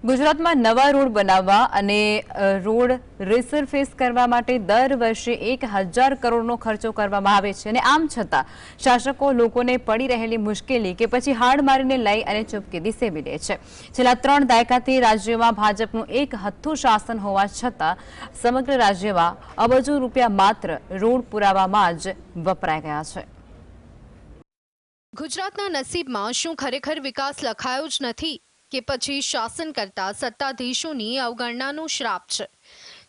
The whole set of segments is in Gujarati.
ગુજરાતમાં નવા રોડ બનાવવા અને રોડ રિસરફેસ કરવા માટે દર વર્ષે 1000 કરોડનો ખર્ચો કરવામાં આવે છે અને આમ છતાં શાસકો લોકોને પડી રહેલી મુશ્કેલી કે પછી હાડ મારીને લઈ અને ચૂપકેદી સેવી લે છે। છેલ્લા 3 દાયકાથી રાજ્યમાં ભાજપનું એક હથ્થું શાસન હોવા છતાં સમગ્ર રાજ્યમાં અબજો રૂપિયા માત્ર રોડ પુરાવામાં જ વપરાઈ ગયા છે। ગુજરાતના નસીબમાં શું ખરેખર વિકાસ લખાયો જ નથી કે પછી શાસન કરતા સત્તાધીશોની અવગણનાનો શ્રાપ છે?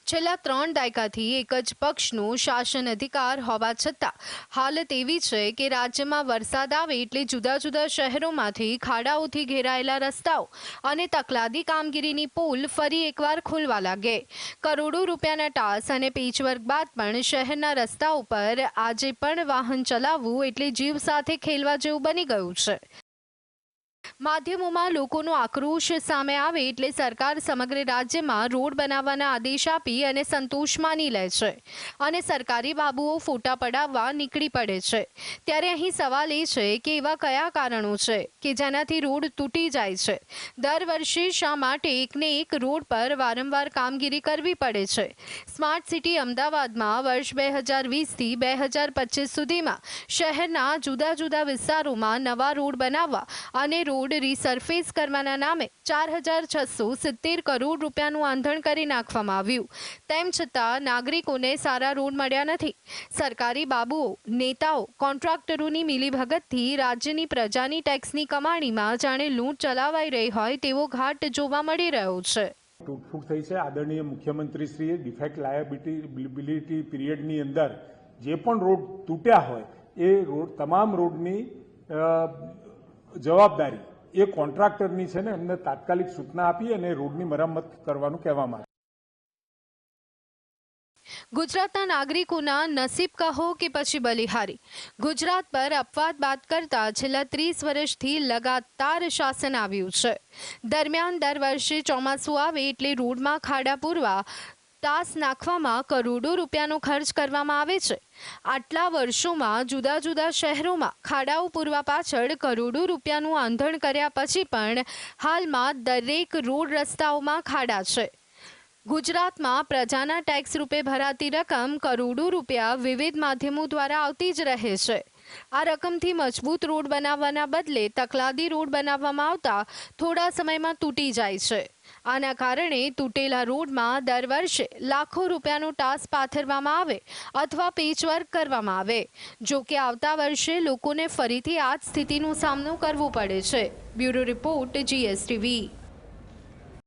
છેલ્લા 3 દાયકાથી એક જ પક્ષનું શાસન અધિકાર હોવા છતાં હાલત એવી છે કે રાજ્યમાં વરસાદ આવે એટલે જુદા જુદા શહેરોમાંથી ખાડાઓથી ઘેરાયેલા રસ્તાઓ અને તકલાદી કામગીરીની પોલ ફરી એકવાર ખુલવા લાગે। કરોડો રૂપિયાના ટાસ અને પેચવર્ક બાદ પણ શહેરના રસ્તા ઉપર આજે પણ વાહન ચલાવવું એટલે જીવ સાથે ખેલવા જેવું બની ગયું છે। માધ્યમોમાં લોકોનો આક્રોશ સામે આવે એટલે સરકાર સમગ્ર રાજ્યમાં રોડ બનાવવાના આદેશ આપી અને સંતોષ માની લે છે અને સરકારી બાબુઓ ફોટા પડાવવા નીકળી પડે છે। ત્યારે અહીં સવાલ એ છે કે એવા કયા કારણો છે કે જેનાથી રોડ તૂટી જાય છે? દર વર્ષે શા માટે એકને એક રોડ પર વારંવાર કામગીરી કરવી પડે છે? સ્માર્ટ સિટી અમદાવાદમાં વર્ષ 2020થી 2025 સુધીમાં શહેરના જુદા જુદા વિસ્તારોમાં નવા રોડ બનાવવા અને રોડ રિસરફેસ કરવાના નામે 4670 કરોડ રૂપિયાનું આંધણ કરી નાખવામાં આવ્યું। તેમ છતાં નાગરિકોને સારા રોડ મળ્યા નથી। સરકારી બાબુઓ, નેતાઓ, કોન્ટ્રાક્ટરોની મિલીભગતથી રાજ્યની પ્રજાની ટેક્સની કમાણીમાં જાણે લૂંટ ચલાવાઈ રહી હોય તેવો ઘાટ જોવા મળી રહ્યો છે। તૂટફૂટ થઈ છે। આદરણીય મુખ્યમંત્રીશ્રીએ ડિફેક્ટ લાયબિલિટી પીરિયડની અંદર જે પણ રોડ તૂટ્યા હોય એ રોડ તમામ રોડની જવાબદારી એ કોન્ટ્રાક્ટરની છે ને એમને તાત્કાલિક સૂચના આપી અને રોડની મરામત કરવાનું કહેવામાં આવ્યું। ગુજરાતના નાગરિકોના નસીબ કહો કે પછી બલિહારી, ગુજરાત પર અપવાદ બાદ કરતા છેલ્લા 30 વર્ષથી લગાતાર શાસન આવ્યું છે। દરમિયાન દર વર્ષે ચોમાસું આવે એટલે રોડમાં ખાડા પૂરવા ટાસ નાખવામાં કરોડો રૂપિયાનો ખર્ચ કરવામાં આવે છે। આટલા વર્ષોમાં જુદા જુદા શહેરોમાં ખાડાઓ પૂરવા પાછળ કરોડો રૂપિયાનું આંધણ કર્યા પછી પણ હાલમાં દરેક રોડ રસ્તાઓમાં ખાડા છે। ગુજરાતમાં પ્રજાના ટેક્સ રૂપે ભરાતી રકમ કરોડો રૂપિયા વિવિધ માધ્યમો દ્વારા આવતી જ રહે છે। આ રકમથી મજબૂત રોડ બનાવવાના બદલે તકલાદી રોડ બનાવવામાં આવતા થોડા સમયમાં તૂટી જાય છે। આના કારણે તૂટેલા રોડમાં દર વર્ષે લાખો રૂપિયાનો ટાસ પાથરવામાં આવે અથવા પેચવર્ક કરવામાં આવે। જો કે આવતા વર્ષે લોકોને ફરીથી આ જ સ્થિતિનો સામનો કરવો પડે છે। Bureau report GSTV।